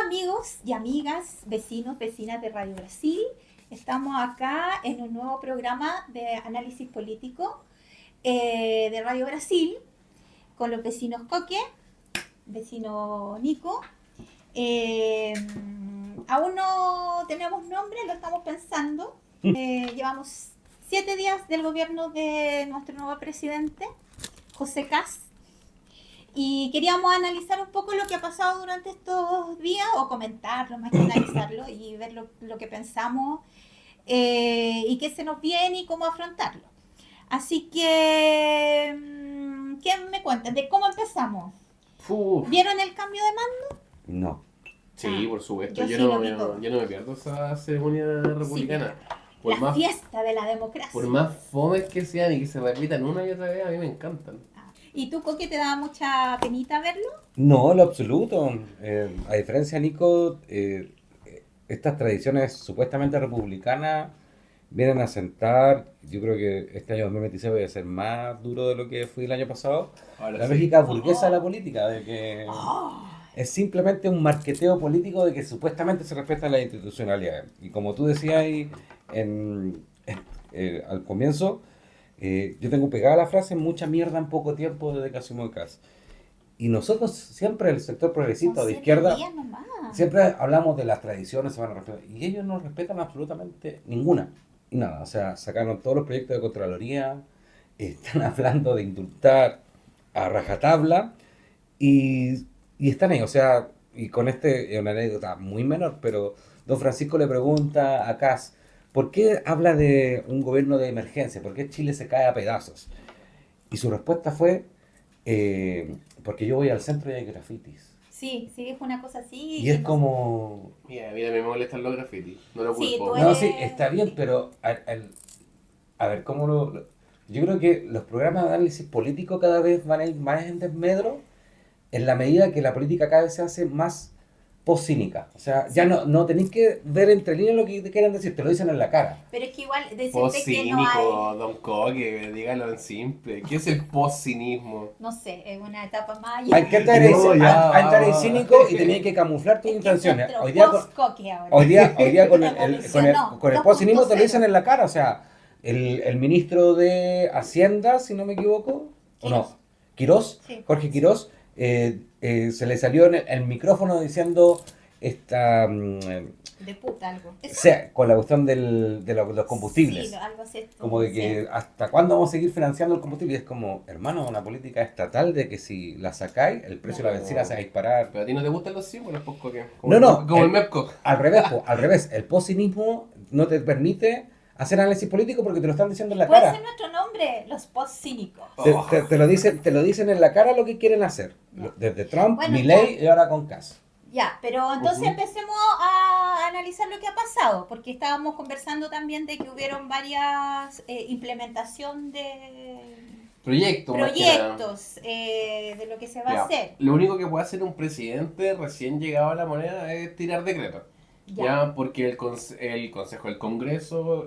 amigos y amigas, vecinos, vecinas de Radio Brasil. Estamos acá en un nuevo programa de análisis político de Radio Brasil con los vecinos Coque, vecino Nico. Aún no tenemos nombre, lo estamos pensando. Llevamos 7 días del gobierno de nuestro nuevo presidente, José Kast. Y queríamos analizar un poco lo que ha pasado durante estos días, o comentarlo más que analizarlo, y ver lo que pensamos y qué se nos viene y cómo afrontarlo. Así que, ¿qué me cuentan? ¿De cómo empezamos? ¿Vieron el cambio de mando? No. Sí, por supuesto. yo Yo sí no, lo vi yo no me pierdo esa ceremonia republicana. Sí, la fiesta de la democracia. Por más fomes que sean y que se repitan una y otra vez, a mí me encantan. ¿Y tú, Coque, te da mucha penita verlo? No, en lo absoluto. A diferencia, Nico, estas tradiciones supuestamente republicanas vienen a sentar, yo creo que este año 2026 va a ser más duro de lo que fue el año pasado, Ahora la sí. lógica burguesa de la política, de que es simplemente un marqueteo político de que supuestamente se respetan las institucionalidades. Y como tú decías ahí al comienzo, yo tengo pegada la frase, mucha mierda en poco tiempo desde que asumió Kast. Y nosotros siempre, el sector progresista Son de 7 izquierda, días nomás. siempre hablamos de las tradiciones, se van a respetar, y ellos no respetan absolutamente ninguna. Y nada, o sea, sacaron todos los proyectos de Contraloría, están hablando de indultar a rajatabla, y están ahí, o sea, y con es una anécdota muy menor, pero don Francisco le pregunta a Kast, ¿por qué habla de un gobierno de emergencia? ¿Por qué Chile se cae a pedazos? Y su respuesta fue, porque yo voy al centro y hay grafitis. Sí, dijo una cosa así. Y es como... Mira, a mí me molestan los grafitis, no lo Sí, culpo. tú No, eres- sí, está bien, pero a ver, ¿cómo yo creo que los programas de análisis político cada vez van a ir más en desmedro en la medida que la política cada vez se hace más poscínica. O sea, ya no tenéis que ver entre líneas lo que te quieren decir, te lo dicen en la cara. Pero es que igual decirte que Post-cínico, no hay... don Coque, dígalo en simple. ¿Qué es el post-cinismo? No sé, es una etapa más Hay que estar en, No, ya, hay que estar en va. cínico y tenéis que camuflar tus intenciones. Hoy día Hoy día con Evolucionó, con el poscinismo te lo 2.0. dicen en la cara. O sea, el ministro de Hacienda, si no me equivoco, o no, Quirós, Sí. Jorge Quirós, se le salió en el micrófono diciendo De puta algo. ¿Eso? sea, con la cuestión de los combustibles. Sí, algo así. Como de que hasta cuándo vamos a seguir financiando el combustible. Y es como, hermano, una política estatal de que si la sacáis, el precio de la benzina se va a disparar. ¿Pero a ti no te gustan los símbolos, pues, Coque? No, Como el MEPCO. Al revés, el poscinismo no te permite hacer análisis político porque te lo están diciendo en la Puede cara. ser nuestro nombre, los post-cínicos. Te lo dicen en la cara lo que quieren hacer. Ya. Desde Trump, Bueno, Milei y ahora con Kast. Ya, pero entonces empecemos a analizar lo que ha pasado, porque estábamos conversando también de que hubieron varias implementación de Proyectos, más que nada. proyectos de lo que se va Ya, a hacer. Lo único que puede hacer un presidente recién llegado a la moneda es tirar decretos. Ya, porque el Consejo del Congreso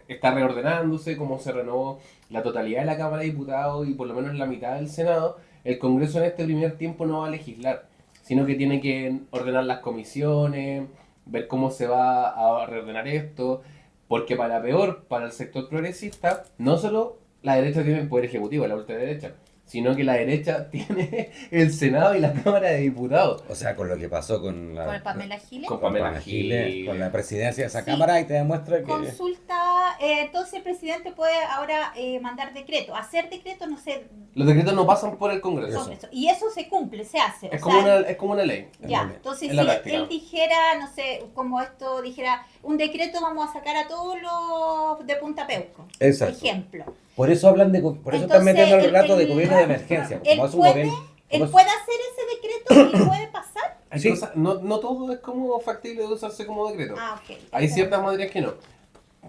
está reordenándose, como se renovó la totalidad de la Cámara de Diputados y por lo menos la mitad del Senado. El Congreso en este primer tiempo no va a legislar, sino que tiene que ordenar las comisiones, ver cómo se va a reordenar esto, porque para peor, para el sector progresista, no solo la derecha tiene el poder ejecutivo, la ultraderecha, sino que la derecha tiene el Senado y la Cámara de Diputados. O sea, con lo que pasó con Con el Pamela Giles. Con Pamela Giles. con la presidencia de esa Sí. Cámara, y te demuestra que... Consulta, entonces el presidente puede ahora mandar decreto, hacer decreto, no sé, Los decretos no pasan por el Congreso. Congreso. Y eso se cumple, se hace. Es o como, sea, es como una ley. Ya, Muy bien. entonces En la si práctica. él dijera, no sé, como esto dijera, un decreto vamos a sacar a todos los de Punta Peuco, Exacto. por ejemplo. Por eso hablan de... Por eso están Entonces, metiendo el el- relato de el- gobierno de emergencia. él Como es un puede- gobierno... Él como es- puede hacer ese decreto y puede pasar. Hay Sí. cosas- no todo es como factible de usarse como decreto. Ah, ok. Hay ciertas materias que no.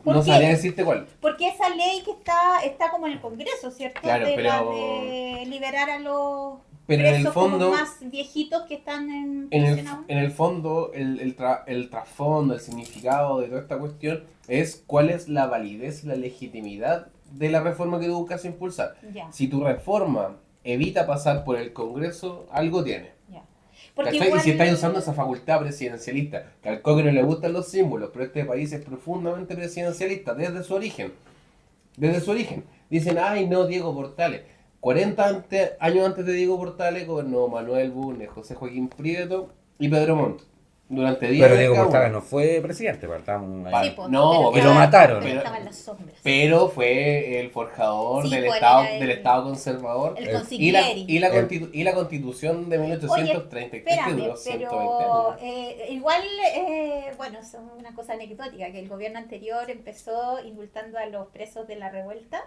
¿Por No qué? sabría decirte cuál. Porque esa ley que está como en el Congreso, ¿cierto? Claro, de la pero- de liberar a los Pero en el presos como fondo, más viejitos que están en en prisión aún. el fondo, el trasfondo, el significado de toda esta cuestión es cuál es la validez y la legitimidad de la reforma que tú buscas impulsar. Ya. Si tu reforma evita pasar por el Congreso, algo tiene. Ya. Porque ¿Cachai? igual... Y si estáis usando esa facultad presidencialista, que al coque no le gustan los símbolos, pero este país es profundamente presidencialista desde su origen. Desde su origen. Dicen, ay no, Diego Portales. 40 años antes de Diego Portales gobernó Manuel Bulnes, José Joaquín Prieto y Pedro Montt. Durante 10 Pero años Diego cada Portales uno. no fue presidente, pero estábamos ahí. Sí, pues, No, pero y lo mataron. Pero Pero- estaba en las sombras. Pero fue el forjador Sí, del, pues, estado, era el- del Estado conservador. El y consiglieri. Y la constitución de 1833 que Espérame, duró 120 pero años. igual, bueno, es una cosa anecdótica, que el gobierno anterior empezó indultando a los presos de la revuelta,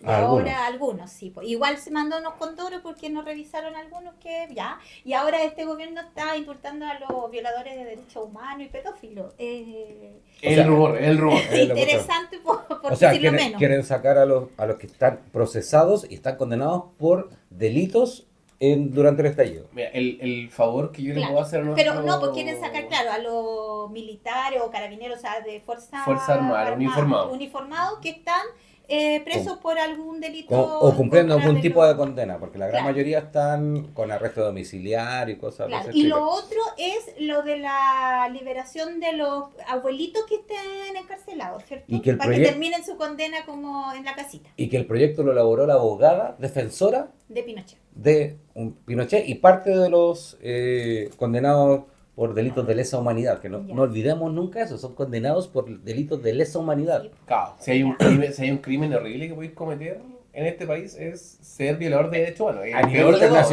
y ahora algunos, sí. Pues, igual se mandó unos condoros porque no revisaron algunos que ya, y ahora este gobierno está indultando a los violadores de derechos humanos y pedófilos. El rumor. Es lo Interesante por O sea, decirlo quieren, menos. quieren sacar a los que están procesados y están condenados por delitos durante el estallido. Mira, el favor que yo le Claro. puedo hacer a Pero nuestro... no, pues quieren sacar, claro, a los militares o carabineros, o sea, de Fuerza Armada, uniformados que están presos por algún delito. O cumpliendo contra algún de tipo los- de condena, porque la gran Claro. mayoría están con arresto domiciliario y cosas Claro. de ese Y tipo. lo otro es lo de la liberación de los abuelitos que estén encarcelados, ¿cierto? Y que el Para que proyec- terminen su condena como en la casita Y que el proyecto lo elaboró la abogada defensora de Pinochet. de Pinochet y parte de los condenados por delitos de lesa humanidad, que no, Ya. no olvidemos nunca eso, son condenados por delitos de lesa humanidad. Sí. Claro, si hay un crimen horrible que podéis cometer en este país es ser violador de derechos humanos. Es A el nivel peor de todos.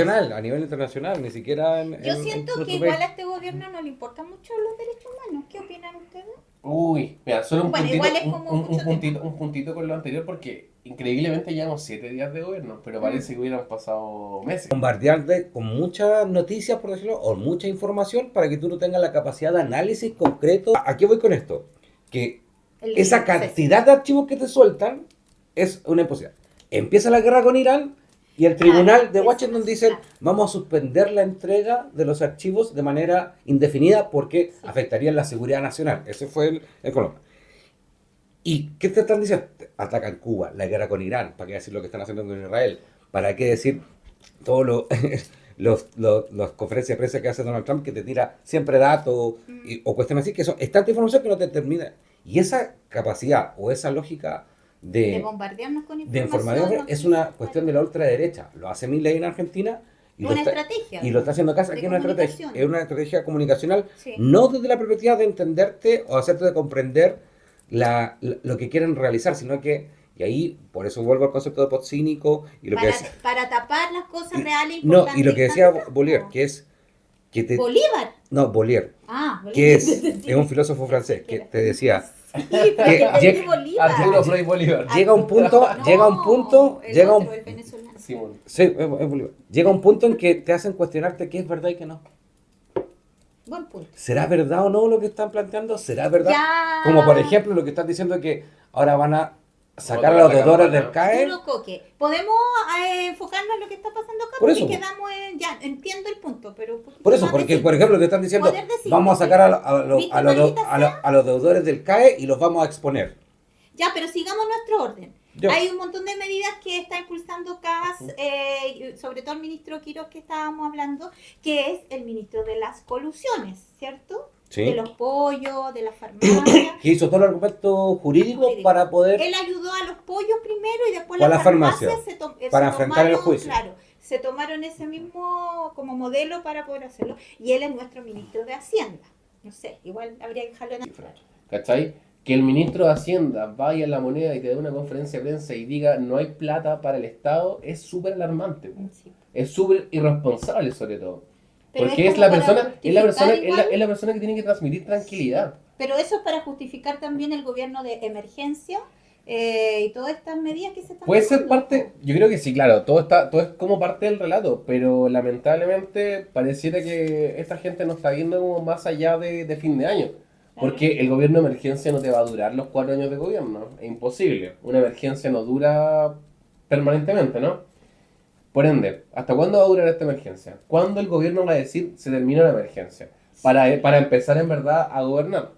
internacional, ni siquiera en Yo en siento nuestro que igual país. a este gobierno no le importan mucho los derechos humanos. ¿Qué opinan ustedes? Uy, mira, solo un Bueno, puntito, igual es como mucho un puntito con lo anterior porque increíblemente llevamos 7 días de gobierno, pero parece que hubieran pasado meses. Bombardearte con muchas noticias, por decirlo, o mucha información para que tú no tengas la capacidad de análisis concreto. ¿A qué voy con esto? Que esa cantidad de archivos que te sueltan es una imposibilidad. Empieza la guerra con Irán y el tribunal de eso Washington no, dice claro. vamos a suspender la entrega de los archivos de manera indefinida porque afectaría la seguridad nacional. Ese fue el Colombia. ¿Y qué te están diciendo? Atacan Cuba, la guerra con Irán, ¿para qué decir lo que están haciendo con Israel? ¿Para qué decir todos los conferencias de prensa que hace Donald Trump que te tira siempre datos o cuestiones así, que son, es tanta información que no te termina? Y esa capacidad o esa lógica De bombardearnos con de información. información no es sé una si- cuestión de la ultraderecha. Lo hace Milei en Argentina y Una lo está, estrategia. y lo está haciendo acá. de Aquí es una estrategia. comunicación. Es una estrategia comunicacional, Sí. no desde la perspectiva de entenderte o hacerte de comprender lo que quieren realizar, sino que, y ahí, por eso vuelvo al concepto de post cínico y lo que Para tapar las cosas reales no, importantes. y lo que decía tantas- Bolívar, que es que te, Bolívar. no, Bolívar, Ah, Bolívar. que es un filósofo francés que te decía, Sí, pero que entendí llega- Bolívar. Arturo Frei Bolívar. llega un punto, No, llega un punto, el llega otro, un el venezolano. Simón. sí, es Bolívar. Llega un punto en que te hacen cuestionarte qué es verdad y qué no. Buen punto. ¿Será verdad o no lo que están planteando? ¿Será verdad? Ya. Como por ejemplo lo que están diciendo que ahora van a sacar a Otra los deudores sacar, del ¿no? CAE. Puro coque. ¿Podemos enfocarnos en lo que está pasando acá? Por Porque eso. quedamos en... Ya, entiendo el punto, pero... Por eso, más porque decir. por ejemplo lo que están diciendo, Poder decir, vamos a sacar ¿viste, maldita a los deudores del CAE y los vamos a exponer. Ya, pero sigamos nuestro orden. Ya. Hay un montón de medidas que está impulsando CAS, sobre todo el ministro Quiroz que estábamos hablando, que es el ministro de las colusiones, ¿cierto? Sí. De los pollos, de las farmacias. Que hizo todo el argumento jurídico para poder... Él ayudó a los pollos primero y después O a las la farmacias farmacia, se para enfrentar el tomaron, juicio. Claro, se tomaron ese mismo como modelo para poder hacerlo. Y él es nuestro ministro de Hacienda. No sé, igual habría que dejarlo en Cifra. ¿Cachai? Que el ministro de Hacienda vaya a La Moneda y te dé una conferencia de prensa y diga no hay plata para el Estado es súper alarmante. Po. Sí. Es súper irresponsable sobre todo. Pero Porque es como la para persona, es la persona, justificar igual. es la persona que tiene que transmitir tranquilidad. Pero eso es para justificar también el gobierno de emergencia y todas estas medidas que se están Puede ser tomando. parte, yo creo que sí, claro, todo es como parte del relato, pero lamentablemente pareciera que esta gente no está viendo como más allá de fin de año. Porque el gobierno de emergencia no te va a durar los 4 años de gobierno, es imposible. Una emergencia no dura permanentemente, ¿no? Por ende, ¿hasta cuándo va a durar esta emergencia? ¿Cuándo el gobierno va a decir se termina la emergencia? Para empezar en verdad a gobernar.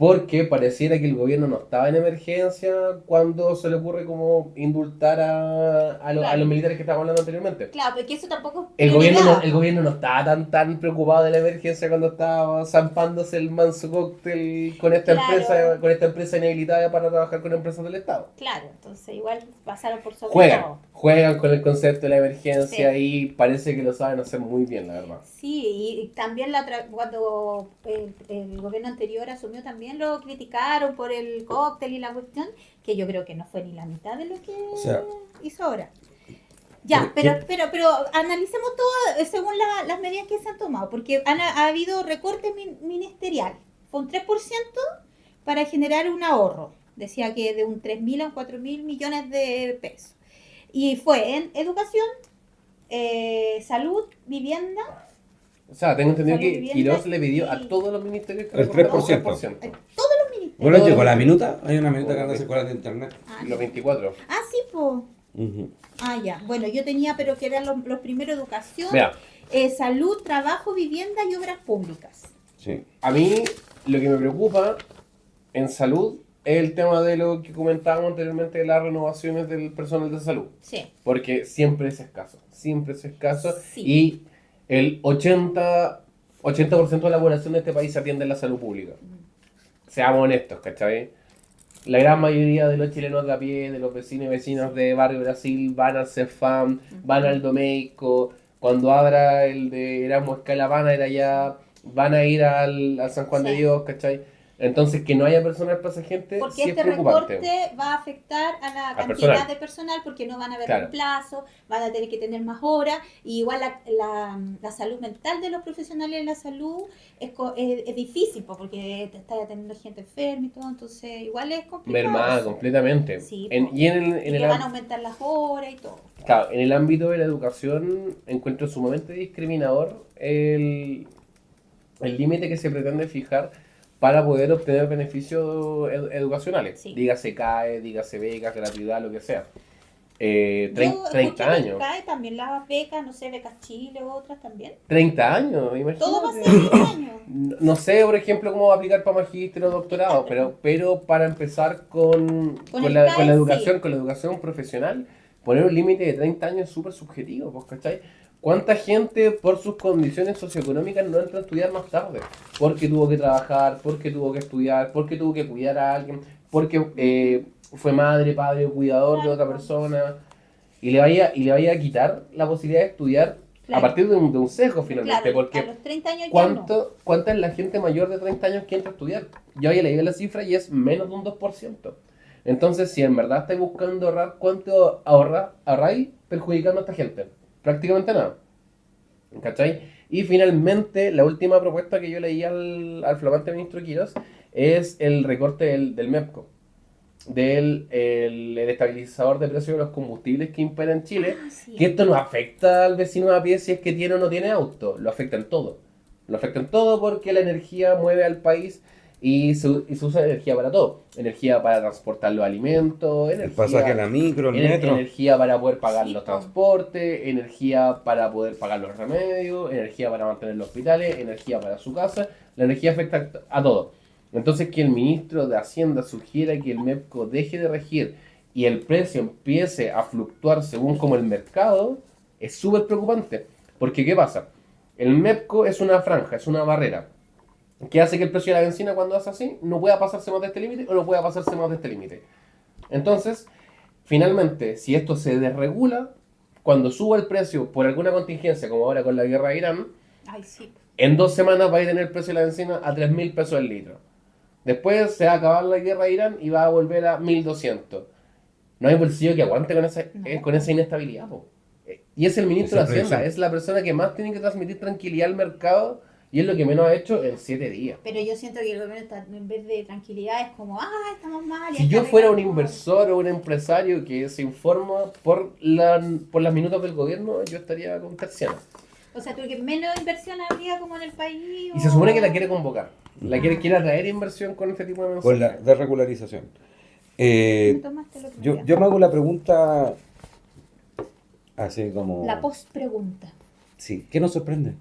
porque pareciera que el gobierno no estaba en emergencia cuando se le ocurre como indultar a Claro. los militares que estábamos hablando anteriormente. Claro, porque eso tampoco El es gobierno, prioridad. el gobierno no estaba tan preocupado de la emergencia cuando estaba zampándose el manso cóctel con esta Claro. empresa inhabilitada para trabajar con empresas del Estado. Claro, entonces igual pasaron por sobre todo. Juegan con el concepto de la emergencia Sí. y parece que lo saben hacer muy bien, la verdad. Sí, y también cuando el gobierno anterior asumió también lo criticaron por el cóctel y la cuestión, que yo creo que no fue ni la mitad de lo que O sea, hizo ahora. Ya, pero analicemos todo según las medidas que se han tomado, porque ha habido recorte ministerial, fue un 3% para generar un ahorro, decía que de un 3.000 a un 4.000 millones de pesos. Y fue en educación, salud, vivienda, O sea, tengo entendido Salud, que vivienda Quirós le pidió y- a todos los ministerios que El recortaran 3%. todos los ministerios. Bueno, Todo llegó lo la que- minuta. Hay una minuta que anda circulando en internet. Ah, Los 24. sí, pues. Ujú. Ah, ya. Bueno, yo tenía, pero que eran los primeros educación, Mira, salud, trabajo, vivienda y obras públicas. Sí. a mí lo que me preocupa en salud es el tema de lo que comentábamos anteriormente de las renovaciones del personal de salud. Sí. Porque siempre es escaso. Sí. Y el 80% de la población de este país se atiende en la salud pública. Seamos honestos, ¿cachai? La gran mayoría de los chilenos de a pie, de los vecinos y vecinas de Barrio Brasil, van al CEFAM, van al Domeico, cuando abra el de Erasmus Escala van a ir allá, van a ir al San Juan de Sí. Dios, ¿cachai? Entonces, que no haya personal para esa gente Porque sí es este preocupante. recorte va a afectar a la cantidad personal. de personal porque no van a haber Claro. reemplazo, van a tener que tener más horas, y igual la salud mental de los profesionales de la salud es difícil porque te estás atendiendo gente enferma y todo, entonces igual es complicado. Mermada eso. completamente. Sí, Y en Y el le van a aumentar las horas y todo. Claro, en el ámbito de la educación encuentro sumamente discriminador el límite que se pretende fijar para poder obtener beneficios educacionales. Sí. Dígase CAE, dígase becas, gratuidad, lo que sea. Yo 30 escuché que años. CAE también las becas, no sé, becas Chile o otras también. 30 años, imagínate. Todo va a ser 30 años. No sé, por ejemplo, cómo va a aplicar para magíster o doctorado, pero para empezar con el la CAE, educación, sí. con la educación profesional, poner un límite de 30 años es súper subjetivo, pues, ¿cachai? ¿Cuánta gente por sus condiciones socioeconómicas no entra a estudiar más tarde? Porque tuvo que trabajar, porque tuvo que estudiar, porque tuvo que cuidar a alguien, porque fue madre, padre o cuidador de otra Claro. persona, y le vaya a quitar la posibilidad de estudiar a Claro. partir de un sesgo finalmente, Claro, porque a los 30 años ya no. ¿cuánta es la gente mayor de 30 años que entra a estudiar? Yo había leído la cifra y es menos de un 2%. Entonces, si en verdad estáis buscando ahorrar, ¿cuánto ahorráis perjudicando a esta gente? Prácticamente nada. ¿Cachai? Y finalmente, la última propuesta que yo leí al flamante ministro Quirós es el recorte del MEPCO, el estabilizador de precios de los combustibles que impera en Chile. Ah, sí. Que esto no afecta al vecino a pie si es que tiene o no tiene auto, lo afecta en todo. Lo afecta en todo porque la energía mueve al país y se usa energía para todo. Energía para transportar los alimentos, El pasaje en la micro, el metro. energía para poder pagar Sí, los po. transportes, energía para poder pagar los remedios, energía para mantener los hospitales, energía para su casa. La energía afecta a todo. Entonces, que el ministro de Hacienda sugiera que el MEPCO deje de regir y el precio empiece a fluctuar según como el mercado, es súper preocupante. Porque, ¿qué pasa? El MEPCO es una franja, es una barrera, que hace que el precio de la benzina, cuando hace así, no pueda pasarse más de este límite o no pueda pasarse más de este límite. Entonces, finalmente, si esto se desregula, cuando suba el precio por alguna contingencia, como ahora con la guerra de Irán, Ay, sí. en 2 semanas va a tener el precio de la benzina a 3.000 pesos el litro. Después se va a acabar la guerra de Irán y va a volver a 1.200. No hay bolsillo que aguante No. con esa inestabilidad, po. Y es el ministro de Esa Hacienda, proyección. es la persona que más tiene que transmitir tranquilidad al mercado y es lo que menos ha hecho en 7 días. Pero yo siento que el gobierno está, en vez de tranquilidad, es como, estamos mal. y Si hay que yo fuera un arreglarlo". inversor o un empresario que se informa por las minutas del gobierno, yo estaría con terciana. O sea, tú que menos inversión habría como en el país. Y se supone que la quiere convocar. Ah. Quiere atraer inversión con este tipo de mensajes. Con la desregularización. Me tomaste el otro Yo día. me hago la pregunta así como... La post-pregunta. Sí, ¿qué nos sorprende?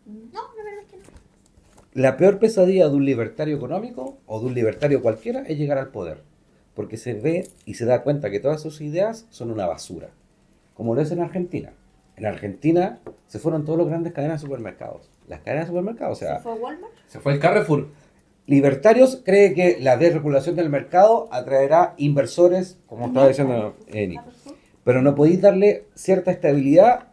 No, la verdad es que no. la peor pesadilla de un libertario económico o de un libertario cualquiera es llegar al poder. Porque se ve y se da cuenta que todas sus ideas son una basura. Como lo es en Argentina. En Argentina se fueron todos los grandes cadenas de supermercados. Las cadenas de supermercados, o sea, ¿Se fue Walmart? Se fue el Carrefour. libertarios creen que la desregulación del mercado atraerá inversores, como estaba diciendo Nico. Pero no podéis darle cierta estabilidad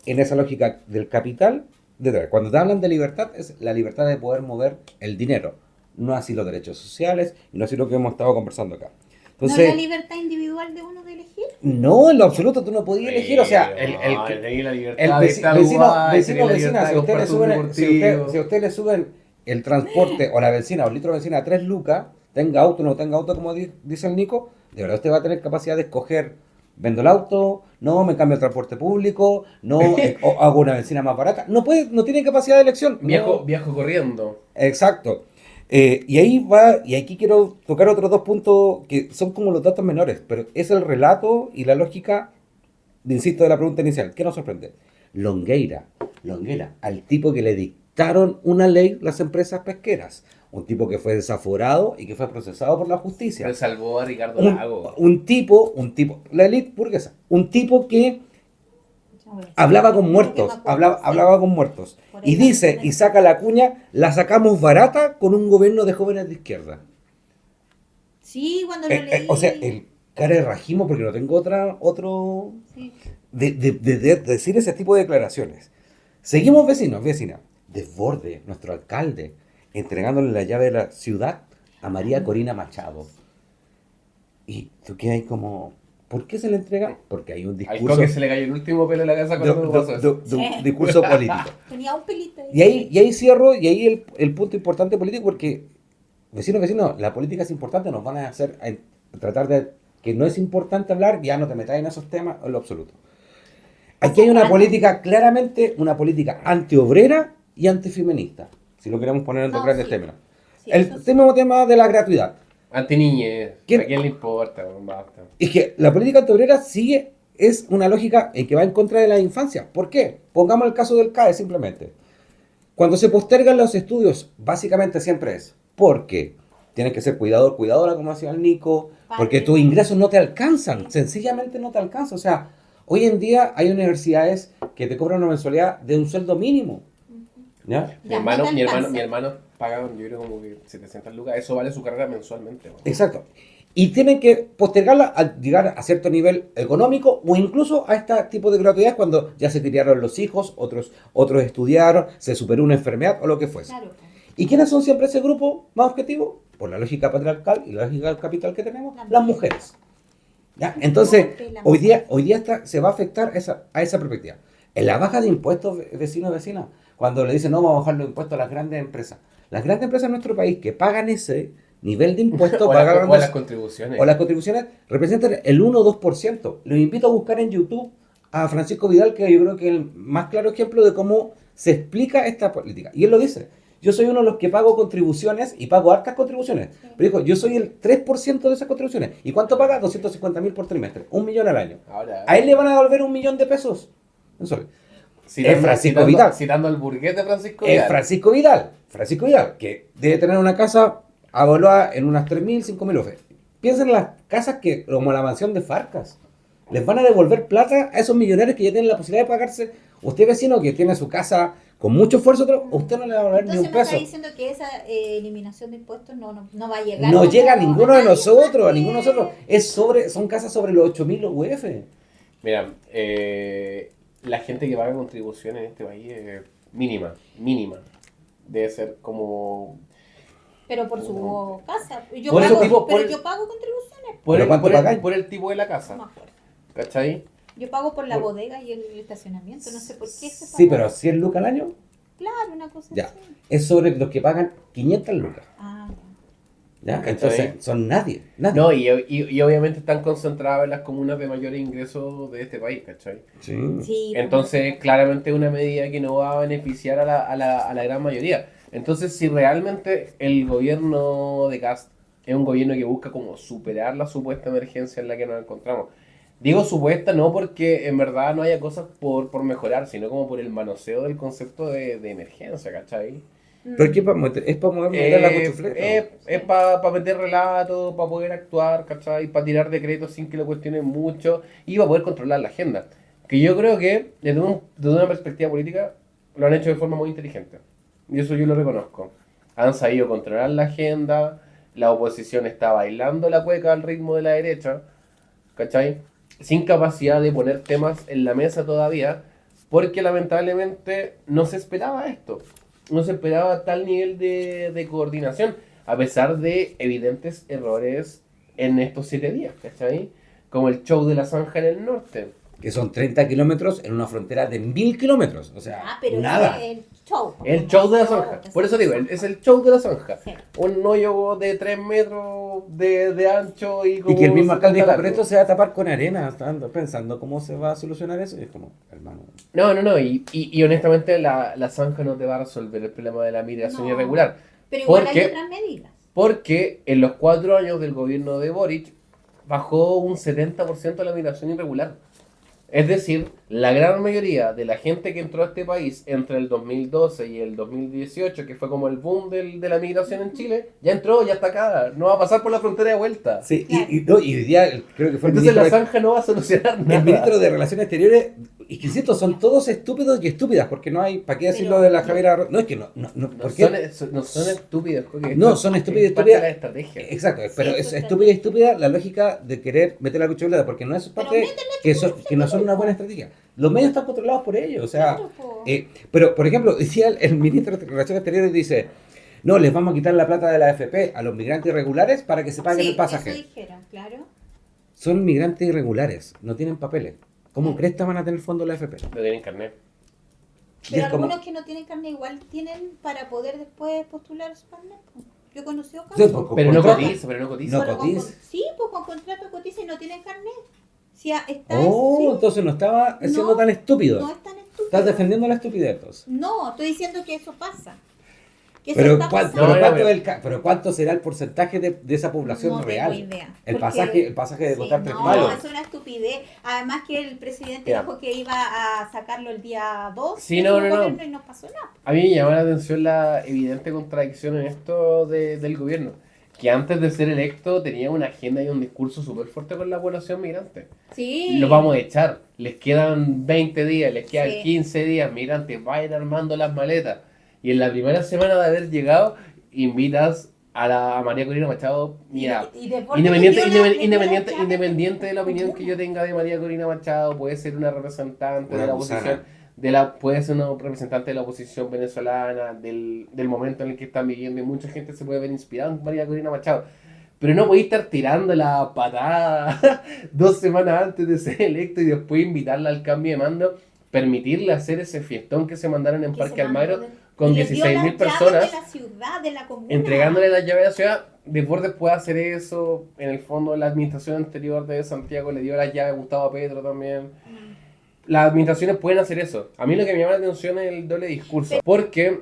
en esa lógica del capital detrás. Cuando te hablan de libertad, es la libertad de poder mover el dinero, no así los derechos sociales y no así lo que hemos estado conversando acá. ¿No es Entonces, la libertad individual de uno de elegir? no, en lo absoluto tú no podías elegir, o sea, el la libertad vecino, vecina, libertad si de a usted le comprarte un suben, deportivo. si a usted le suben el transporte o la benzina o el litro de benzina a 3 lucas, tenga auto o no tenga auto, como dice el Nico, de verdad usted va a tener capacidad de escoger, vendo el auto, no, me cambio el transporte público, no, o hago una benzina más barata. No puede, no tiene capacidad de elección. No. Viajo corriendo. Exacto. Y ahí va, y aquí quiero tocar otros dos puntos que son como los datos menores, pero es el relato y la lógica, insisto, de la pregunta inicial. ¿Qué nos sorprende? Longueira, al tipo que le dictaron una ley las empresas pesqueras, un tipo que fue desaforado y que fue procesado por la justicia. Pero salvó a Ricardo Un, Lago. un tipo, la élite burguesa, un tipo que hablaba con muertos, hablaba con muertos. Y dice, y saca la cuña, la sacamos barata con un gobierno de jóvenes de izquierda. Sí, cuando lo leí. O sea, el cara de rajismo, porque no tengo otro Sí. de decir ese tipo de declaraciones. Seguimos vecinas. Desborde, nuestro alcalde, entregándole la llave de la ciudad a María Corina Machado. Y tú quedas ahí como, ¿por qué se le entrega? Porque hay un Al discurso, Coque se le cayó el último pelo en la casa cuando pasó eso. un discurso político. Tenía un pelito ahí. Y ahí cierro, y ahí el punto importante político, porque vecinos, la política es importante, nos van a hacer tratar de que no es importante hablar, ya no te metas en esos temas en lo absoluto. Aquí hay una política, claramente, una política antiobrera y antifeminista, si lo queremos poner en dos grandes términos. Sí, El eso sí. tema de la gratuidad. Antiniñez. ¿Quién? ¿A quién le importa? Basta. Es que la política antiobrera sigue, es una lógica en que va en contra de la infancia. ¿Por qué? Pongamos el caso del CAE simplemente. Cuando se postergan los estudios, básicamente siempre es porque tienes que ser cuidadora, como decía el Nico, porque tus ingresos no te alcanzan, sencillamente no te alcanzan. O sea, hoy en día hay universidades que te cobran una mensualidad de un sueldo mínimo. ¿Ya? Mi Ya, hermano, no te mi hermano, alcanza. mi hermano paga, yo creo, como que 700 lucas. Eso vale su carrera mensualmente. ¿No? Exacto. Y tienen que postergarla al llegar a cierto nivel económico o incluso a este tipo de gratuidades cuando ya se criaron los hijos, otros estudiaron, se superó una enfermedad o lo que fuese. Claro. ¿Y quiénes son siempre ese grupo más objetivo? Por la lógica patriarcal y la lógica del capital que tenemos, las mujeres. ¿Ya? Entonces, hoy día se va a afectar a esa perspectiva. En la baja de impuestos, vecinas, cuando le dicen no, vamos a bajar los impuestos a las grandes empresas. Las grandes empresas en nuestro país que pagan ese nivel de impuestos, O las contribuciones. o las contribuciones, representan el 1 o 2%. Los invito a buscar en YouTube a Francisco Vidal, que yo creo que es el más claro ejemplo de cómo se explica esta política. Y él lo dice. Yo soy uno de los que pago contribuciones y pago hartas contribuciones. Pero dijo, yo soy el 3% de esas contribuciones. ¿Y cuánto paga? 250.000 por trimestre. 1 millón al año. Ahora, A él le van a devolver 1 millón de pesos. mensuales. Citando, Es Francisco citando- Vidal. Citando al burgués de Francisco Es Vidal. Francisco Vidal. Francisco Vidal, que debe tener una casa avaluada en unas 3.000, 5.000 UF. Piensen en las casas que, como la mansión de Farcas, les van a devolver plata a esos millonarios que ya tienen la posibilidad de pagarse. Usted, vecino, que tiene su casa con mucho esfuerzo, usted no le va a devolver ni Entonces un me está peso. diciendo que esa eliminación de impuestos no va a llegar. No como llega a ninguno de nadie nosotros, más a ninguno de que- nosotros. Son casas sobre los 8.000 UF. Mira, la gente que paga contribuciones en este país es mínima. Debe ser como... Pero por su casa. Yo Por eso, pago, tipo, pero por- yo pago contribuciones. ¿Pero cuánto pagáis? por el tipo de la No casa. me acuerdo. ¿Cachai? Yo pago por la Por- bodega y el estacionamiento. No sé por qué se paga. Sí, pero 100 lucas al año, Claro, una cosa ya. así. Es sobre los que pagan 500 lucas. Ah, ¿Ya? ¿Cachai? Entonces, son nadie. No, y obviamente están concentradas en las comunas de mayores ingresos de este país, ¿cachai? Sí. sí. Entonces, claramente es una medida que no va a beneficiar a la gran mayoría. Entonces, si realmente el gobierno de Kast es un gobierno que busca como superar la supuesta emergencia en la que nos encontramos. Digo supuesta no porque en verdad no haya cosas por mejorar, sino como por el manoseo del concepto de emergencia, ¿cachai? Pero es que es para mover la cuchufleta. Es para meter relatos, para poder actuar, ¿cachai? Para tirar decretos sin que lo cuestionen mucho y para poder controlar la agenda. Que yo creo que desde una perspectiva política lo han hecho de forma muy inteligente. Y eso yo lo reconozco. Han sabido controlar la agenda, la oposición está bailando la cueca al ritmo de la derecha, ¿cachai? Sin capacidad de poner temas en la mesa todavía, porque lamentablemente no se esperaba esto. No se esperaba tal nivel de coordinación, a pesar de evidentes errores en estos 7 días, ¿cachai? Como el show de la zanja en el norte. Que son 30 kilómetros en una frontera de 1000 kilómetros. O sea, pero nada. el show. El show de la zanja. Por eso digo, es el show de la zanja. Sí. Un hoyo de 3 metros de ancho y como... Y que el mismo alcalde dijo, 70 pero esto se va a tapar con arena. Están pensando cómo se va a solucionar eso. Y es como, hermano. No. Y honestamente la zanja no te va a resolver el problema de la migración No. irregular. Pero igual Porque- hay otras medidas. Porque en los 4 años del gobierno de Boric bajó un 70% la migración irregular. Es decir, la gran mayoría de la gente que entró a este país entre el 2012 y el 2018, que fue como el boom de la migración en Chile, ya entró, ya está acá, no va a pasar por la frontera de vuelta. Sí, Claro. y hoy día creo que fue el Entonces la ministro, zanja no va a solucionar el nada. ministro de Relaciones Exteriores. Y que insisto, son todos estúpidos y estúpidas. Porque no hay, ¿para qué decir Pero- lo de la Javiera? No, es que no. No ¿Por son, qué? no son estúpidos. Porque No, esto son estúpidos y es parte de estúpidas. la estrategia. Exacto, pero es eso estúpida y estúpida la lógica de querer meter la cuchufleta, porque no es parte que no son una buena estrategia. Los medios están controlados por ellos, o sea, Claro, po. pero por ejemplo, decía el ministro de Relaciones Exteriores, dice, no, les vamos a quitar la plata de la AFP a los migrantes irregulares para que se paguen Sí, el pasaje. eso dijeron, claro. Son migrantes irregulares, no tienen papeles. ¿Cómo crees que van a tener fondo la AFP? No tienen carnet. Y Pero es como- algunos que no tienen carne igual tienen para poder después postular su carnet. Po. Yo conocí casos. Sí, por- Pero no contrato. cotiza, pero no cotiza. No Solo con- cotiza. Sí, pues con contrato cotiza y no tienen carnet. Si está, Oh, sí, entonces no estaba siendo No, tan estúpido. no es tan estúpido. Estás defendiendo la estupidez, entonces. No, estoy diciendo que eso pasa. Que eso Pero, está ¿cuánto, pasando. No, pero ¿cuánto será el porcentaje de esa población No tengo real? idea. El Porque- pasaje de Sí, costar 3 no, palos. es una estupidez. Además que el presidente Ya. dijo que iba a sacarlo el día 2 Sí, no. y no pasó nada. A mí me llama la atención la evidente contradicción en esto del gobierno. Que antes de ser electo tenía una agenda y un discurso súper fuerte con la población migrante. Sí. Los vamos a echar. Les quedan 20 días, les quedan Sí. 15 días. Migrantes, vayan armando las maletas. Y en la primera semana de haber llegado, invitas a María Corina Machado. Mira, Y Deportes independiente, le dio la- independiente, le dio la independiente de la llave opinión común. que yo tenga de María Corina Machado, puede ser una representante Una de la gusana. oposición. Puede ser una representante de la oposición venezolana, del momento en el que están viviendo, y mucha gente se puede ver inspirada en María Corina Machado. Pero no podéis estar tirando la patada 2 semanas antes de ser electo y después invitarla al cambio de mando, permitirle hacer ese fiestón que se mandaron en Que Parque se Almagro mandó de- con y le dio 16.000 las llaves personas, de la ciudad, de la comuna. entregándole la llave de la ciudad. Desbordes puede hacer eso. En el fondo, la administración anterior de Santiago le dio las llaves a Gustavo Petro también. Mm. Las administraciones pueden hacer eso. A mí lo que me llama la atención es el doble discurso. Porque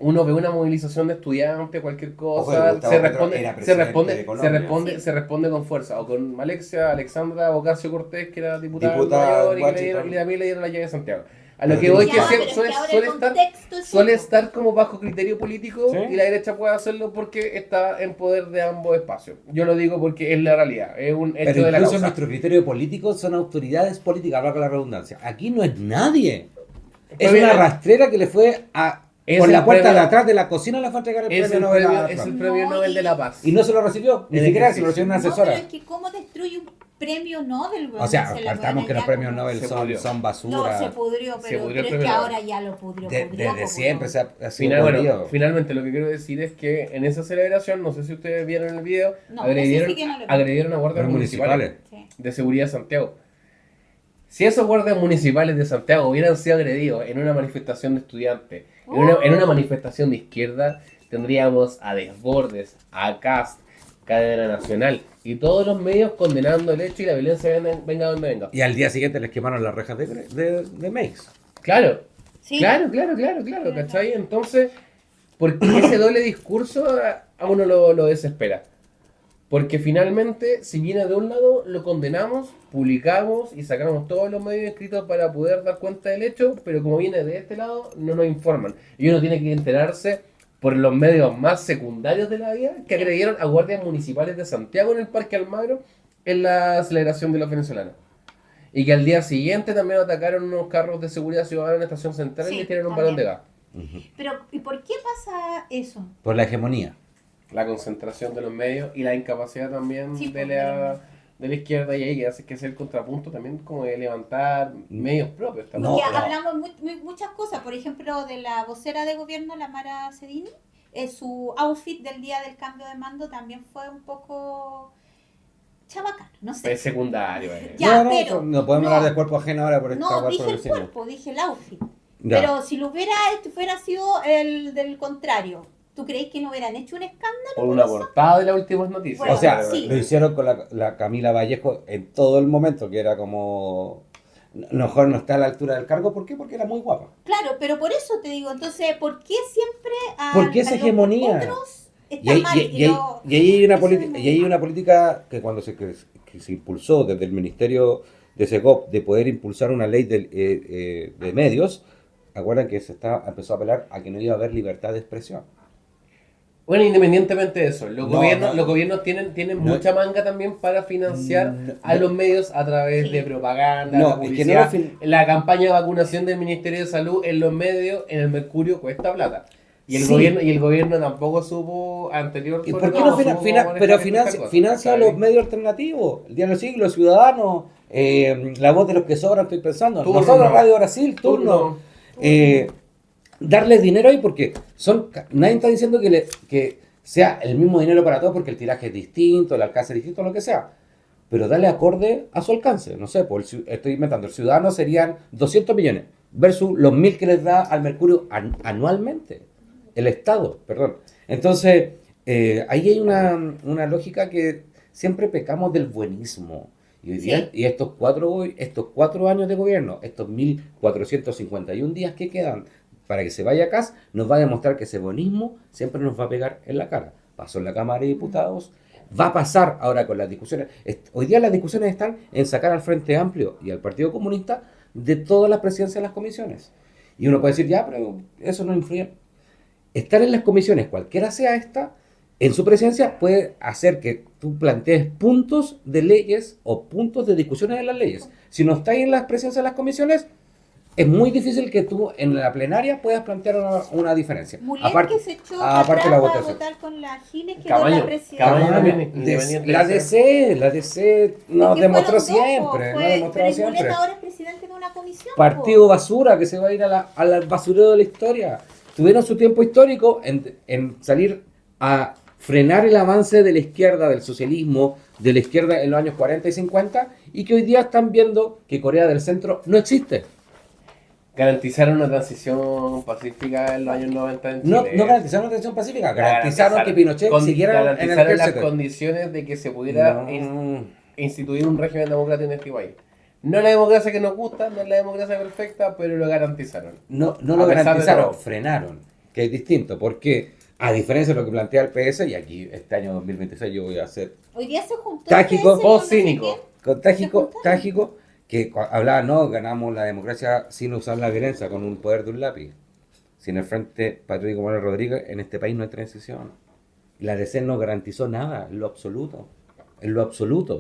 uno ve una movilización de estudiantes, cualquier Ojo, cosa, Gustavo se Petro responde, era se presidente responde, de Colombia. Sí. se responde con fuerza. O con Alexandra Ocasio Cortés, que era diputada en Diputada Nueva York, en y que Washington. también le dieron la llave de Santiago. A lo Pero que tiene voy que que Ya, ser- pero es suele, que ahora suele el estar contexto es suele otro. estar como bajo criterio político, ¿Sí? y la derecha puede hacerlo porque está en poder de ambos espacios. Yo lo digo porque es la realidad, es un hecho Pero de la incluso causa. nuestro criterio político son autoridades políticas, valga la redundancia. Aquí no es nadie. Es Pero una mira, rastrera que le fue es por el la puerta premio- de atrás de la cocina, le fue a entregar el es premio el Nobel premio, a es el Trump. premio No, Nobel y- de la Paz. Y no se lo recibió, ni En siquiera se lo ejercicio. recibió una No, asesora. pero es que ¿cómo destruye un premio Nobel? O sea, Se la partamos que van los allá premios como- Nobel Se son, pudrió. son No, basura. se pudrió, Se pero, pudrió el pero es que premio ahora ya lo pudrió. Desde pues, siempre se ha sido Bueno, podrido. finalmente lo que quiero decir es que en esa celebración, no sé si ustedes vieron el video, No, agredieron, ese sí que no lo vi. agredieron a guardias Los municipales municipales. Sí. de seguridad de Santiago. Si esos guardias municipales de Santiago hubieran sido agredidos en una manifestación de estudiantes, en una manifestación de izquierda, tendríamos a Desbordes, a Kast, Cadena Nacional y todos los medios condenando el hecho y la violencia venga donde venga. Y al día siguiente les quemaron las rejas de Mex. Claro, Sí. claro, ¿cachai? Entonces, ¿por qué ese doble discurso a uno lo desespera? Porque finalmente, si viene de un lado, lo condenamos, publicamos y sacamos todos los medios escritos para poder dar cuenta del hecho, pero como viene de este lado, no nos informan. Y uno tiene que enterarse por los medios más secundarios de la vida que agredieron a guardias municipales de Santiago en el Parque Almagro en la celebración de los venezolanos. Y que al día siguiente también atacaron unos carros de seguridad ciudadana en la estación central y les tiraron un balón de gas. Pero, ¿y por qué pasa eso? Por la hegemonía. La concentración de los medios y la incapacidad también Sí, de la izquierda, y ahí que hace que es el contrapunto también como de levantar medios propios también. Porque No. hablamos muchas cosas, por ejemplo, de la vocera de gobierno, la Mara Cedini, su outfit del día del cambio de mando también fue un poco chabacano, no sé. Es secundario. Ya, no, pero- no podemos no. hablar del cuerpo ajeno ahora por esta No, hueá dije por el vecino. cuerpo, dije el outfit. Ya. Pero si lo hubiera sido el del contrario, ¿tú crees que no hubieran hecho un escándalo? Por una portada de las últimas noticias. Bueno, O sea, sí. lo hicieron con la Camila Vallejo en todo el momento, que era como... Mejor no está a la altura del cargo. ¿Por qué? Porque era muy guapa. Claro, pero por eso te digo, entonces, ¿por qué siempre ¿Por qué esa los hegemonía? otros Y están ahí, mal? y ahí hay una política, y hay una política que cuando que se impulsó desde el Ministerio de Segov de poder impulsar una ley de medios, acuerdan que empezó a apelar a que no iba a haber libertad de expresión. Bueno, independientemente de eso, los No, gobiernos tienen No. mucha manga también para financiar a los medios a través Sí. de propaganda, No, la es que publicidad. no lo La campaña de vacunación del Ministerio de Salud en los medios, en el Mercurio, cuesta plata. Y el, Sí. el gobierno tampoco supo anterior. ¿Y sobre por qué todo, no supo manejar pero estas cosas, financia ¿cachai? los medios alternativos? El Diario Siglo, Ciudadanos, La Voz de los que Sobran, estoy pensando. Turno. Nosotros, Radio Brasil, Turno. Darles dinero ahí porque nadie está diciendo que sea el mismo dinero para todos porque el tiraje es distinto, el alcance es distinto, lo que sea. Pero darle acorde a su alcance. No sé, estoy inventando. El Ciudadano serían 200 millones versus los 1.000 que les da al Mercurio anualmente. El Estado, perdón. Entonces, ahí hay una lógica que siempre pecamos del buenismo. Y hoy día, Sí. y estos 4 años de gobierno, estos 1.451 días que quedan para que se vaya a casa, nos va a demostrar que ese buenismo siempre nos va a pegar en la cara. Pasó en la Cámara de Diputados, va a pasar ahora con las discusiones. Hoy día las discusiones están en sacar al Frente Amplio y al Partido Comunista de todas las presidencias de las comisiones. Y uno puede decir, ya, pero eso no influye. Estar en las comisiones, cualquiera sea esta, en su presencia puede hacer que tú plantees puntos de leyes o puntos de discusiones de las leyes. Si no estás en las presencias de las comisiones, es muy difícil que tú en la plenaria puedas plantear una diferencia. Mulet que se echó aparte atrás la para votación. votar con la Giles que Cabaño, la presidencia. Cabaño también, La independiente DC nos Es que demostró fueron dos, siempre, fue- nos demostró pero siempre. Mulet ahora es presidente de una comisión. Partido basura que se va a ir al basurero de la historia. Tuvieron su tiempo histórico en salir a frenar el avance de la izquierda, del socialismo, de la izquierda en los años 40 y 50, y que hoy día están viendo que Corea del Centro no existe. Garantizaron una transición pacífica en los años 90 en Chile. No garantizaron una transición pacífica, garantizaron que Pinochet siguiera en el garantizaron las ejército. condiciones de que se pudiera No. instituir un régimen democrático en este país. No es la democracia que nos gusta, no es la democracia perfecta, pero lo garantizaron. No A lo pesar de garantizaron, todo. frenaron, que es distinto, porque a diferencia de lo que plantea el PS, y aquí este año 2026 yo voy a hacer Hoy día se juntó. Trágico el PS con o no sé cínico. quién. trágico, que hablaba, no, ganamos la democracia sin usar la violencia, con un poder de un lápiz. Sin el Frente Patriótico Manuel Rodríguez, en este país no hay transición. La DC no garantizó nada, en lo absoluto,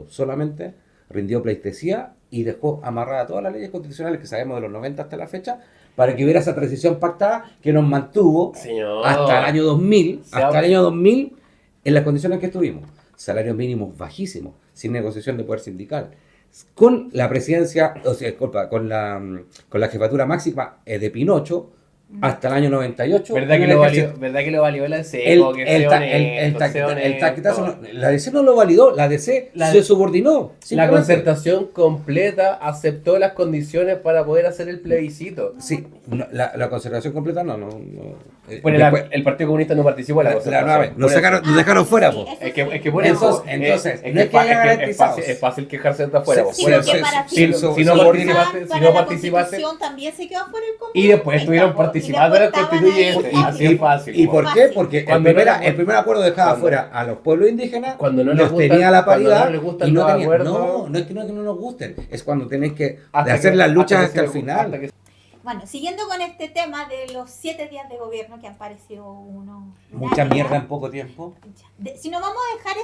solamente rindió pleitesía y dejó amarrada todas las leyes constitucionales que sabemos de los 90 hasta la fecha, para que hubiera esa transición pactada que nos mantuvo Señor. hasta el año 2000, Se ha- hasta el año 2000 en las condiciones que estuvimos. Salarios mínimos bajísimos, sin negociación de poder sindical. Con la presidencia, o sea, disculpa, con la jefatura máxima de Pinocho hasta el año 98. ¿Verdad en que, el lo ejército. valió, ¿Verdad que lo valió la DC? El taquetazo no- la DC no lo validó, la DC La- se subordinó. La simplemente. concertación completa aceptó las condiciones para poder hacer el plebiscito. Sí, la conservación completa no. Bueno, Después- el Partido Comunista no participó en la la concertación. nueva vez, nos Por eso. dejaron fuera, Sí, po. eso Es que, sí. es que por Entonces, eso. entonces, es no es que haya es garantizados. es fácil quejarse de afuera. Sí, po. Sí, Por porque eso. para Si no Para participaste, la también se quedó Constitución también se quedó fuera el Y después estuvieron 90, po. participando en el después constituyente. estaban ahí. Así es fácil. ¿Y po. por qué? Porque Cuando el primer acuerdo dejaba cuando- fuera a los pueblos indígenas, Cuando no les los gustan- tenía a la cuando paridad no les gustan y no los tenía. acuerdos. No es que no nos gusten, es cuando tienen que Hasta hacer que- las luchas que hasta se el le- final. hasta que- Bueno, siguiendo con este tema de los 7 días de gobierno que han parecido Mucha mierda en poco tiempo. Si no vamos a dejar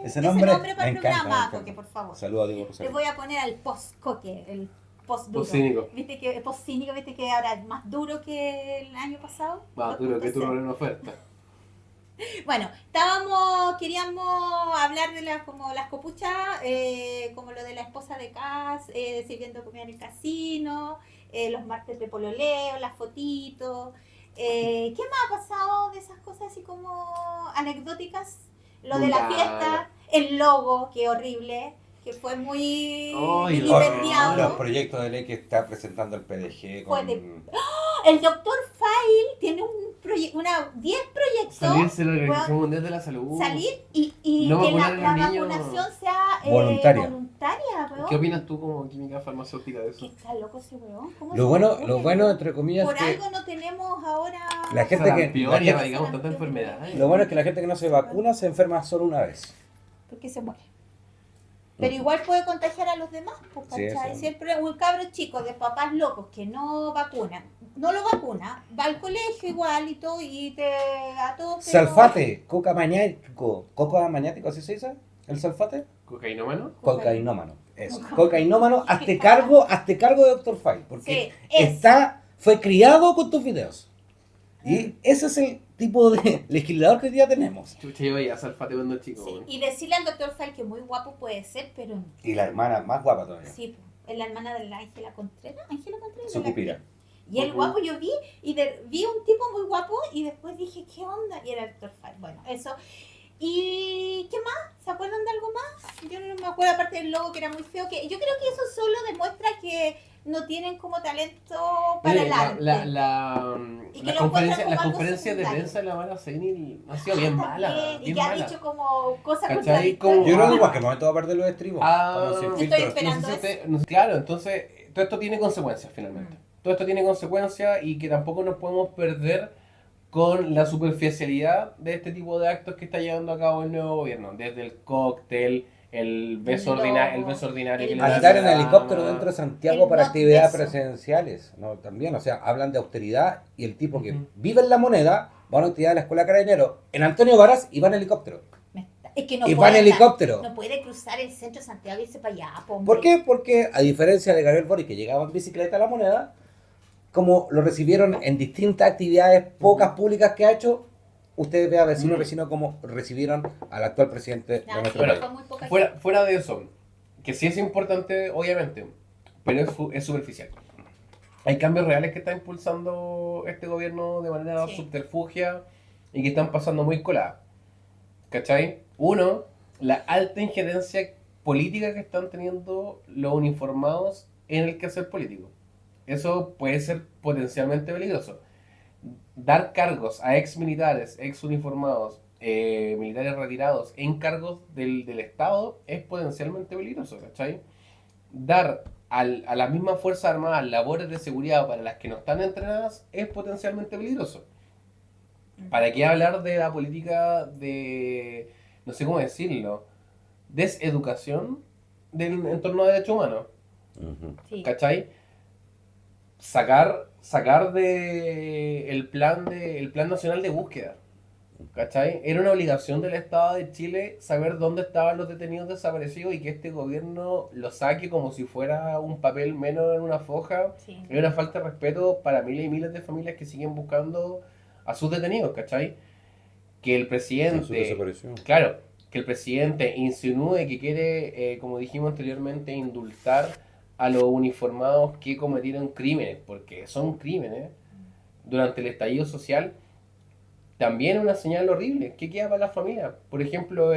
Ese nombre para el me programa, encanta. Coque, por favor. Saludos a Diego Le Rosario. voy a poner al post-Coque, el post-duro. Post-cínico. ¿Viste que el post-cínico, viste que ahora es más duro que el año pasado? Más duro que tu 2.0. rol en oferta. Bueno, queríamos hablar de como las copuchas, como lo de la esposa de Cass, sirviendo comida en el casino, los martes de pololeo, las fotitos. ¿Qué más ha pasado de esas cosas así como anecdóticas? Lo de la Nada. fiesta, el logo, que horrible, que fue muy Ay, vilipendiado. Los proyectos de ley que está presentando el PDG con... El doctor File tiene 10 proyectos. Salirse de la Organización Bueno, Mundial de la Salud. salir y No que vacunar la a los niños. vacunación sea Voluntaria. voluntaria, weón. ¿Qué opinas tú como química farmacéutica de ¿Qué eso? está loco ese weón? ¿Cómo Lo se bueno, le ocurre, lo bueno weón? entre comillas, Por que algo no tenemos ahora. la gente que- Sarampión, la y gente- erradicamos tantas enfermedades. lo bueno es que la gente que no se vacuna se enferma solo una vez. Porque se muere. Pero igual puede contagiar a los demás, pues, Sí, ¿cachai? eso. Siempre un cabro chico de papás locos que no vacunan, no lo vacuna, va al colegio igual y todo, y a todos. Salfate, coca maniático, ¿así se dice? ¿El salfate? ¿Cocainómano? Cocainómano. Eso. Cocainómano, hazte cargo de Dr. File, porque Sí, fue criado con tus videos. Y ese es el tipo de legislador que hoy día tenemos. Chucha, yo veía Salfate cuando chico. Sí, weón. y decirle al doctor Fal que muy guapo puede ser, pero Y la hermana más guapa todavía. sí, es la hermana de la Ángela Contreras. Ángela Contreras. Su de la cupira. actriz. Y el Ujú. guapo yo vi, vi un tipo muy guapo y después dije, ¿qué onda? Y era el doctor Fal. Bueno, eso. ¿Y qué más? ¿Se acuerdan de algo más? Yo no me acuerdo, aparte del logo que era muy feo. Que yo creo que eso solo demuestra que no tienen como talento para Mire, el arte. las Y que lo encuentran como algo conferencias de secundario. prensa de la Mara Senil han sido bien malas. También, y Bien que ha malas. dicho como cosas ¿Cachai? contradictorias. Como- Yo creo que en cualquier momento va a perder los estribos. Ah, Como sin yo estoy filtros. esperando. No sé si claro, entonces todo esto tiene consecuencias finalmente. Todo esto tiene consecuencias y que tampoco nos podemos perder con la superficialidad de este tipo de actos que está llevando a cabo el nuevo gobierno. Desde el cóctel, el beso logo, ordinario que el le dan Andar a en la helicóptero dama. dentro de Santiago El para not actividades beso. presidenciales, ¿no? También, o sea, hablan de austeridad y el tipo que Ujú. vive en la moneda va a una actividad de la Escuela Carabinero en Antonio Varas y va en helicóptero. Es que no Y puede va en estar- helicóptero. No puede cruzar el centro de Santiago y irse para allá. po, hombre. ¿Por qué? Porque a diferencia de Gabriel Boric que llegaba en bicicleta a la moneda, como lo recibieron en distintas actividades pocas públicas que ha hecho, ustedes vean vecino a vecino cómo recibieron al actual presidente de Nah, nuestro Bueno, país. fue muy poca Fuera de eso, que sí es importante, obviamente, pero es superficial. Hay cambios reales que está impulsando este gobierno de manera Sí. subterfugia y que están pasando muy coladas. ¿Cachai? Uno, la alta injerencia política que están teniendo los uniformados en el quehacer político. Eso puede ser potencialmente peligroso. Dar cargos a ex militares, ex uniformados, militares retirados en cargos del Estado es potencialmente peligroso, ¿cachai? Dar a las mismas Fuerzas Armadas labores de seguridad para las que no están entrenadas es potencialmente peligroso. ¿Para qué hablar de la política de, no sé cómo decirlo, deseducación en torno a derechos humanos? Ujú. Sí. ¿Cachai? Sacar de el plan nacional de búsqueda. ¿Cachai? Era una obligación del Estado de Chile saber dónde estaban los detenidos desaparecidos y que este gobierno lo saque como si fuera un papel menos en una foja. Sí. Es una falta de respeto para miles y miles de familias que siguen buscando a sus detenidos, ¿cachai? Que el En su presidente, desaparición. claro, que el presidente insinúe que quiere, como dijimos anteriormente, indultar a los uniformados que cometieron crímenes, porque son crímenes, durante el estallido social, también es una señal horrible. ¿Qué queda para la familia? Por ejemplo,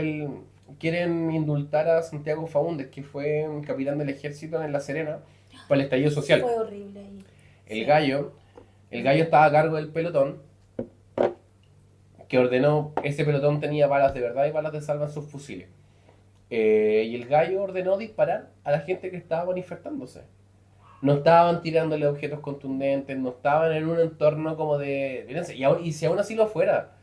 quieren indultar a Santiago Faúndez, que fue un capitán del ejército en La Serena, para el estallido social. Fue horrible ahí. El Sí. gallo estaba a cargo del pelotón, que ordenó, ese pelotón tenía balas de verdad y balas de salva en sus fusiles. Y el gallo ordenó disparar a la gente que estaba manifestándose. no estaban tirándole objetos contundentes, no estaban en un entorno como de violencia. Y si aún así lo fuera,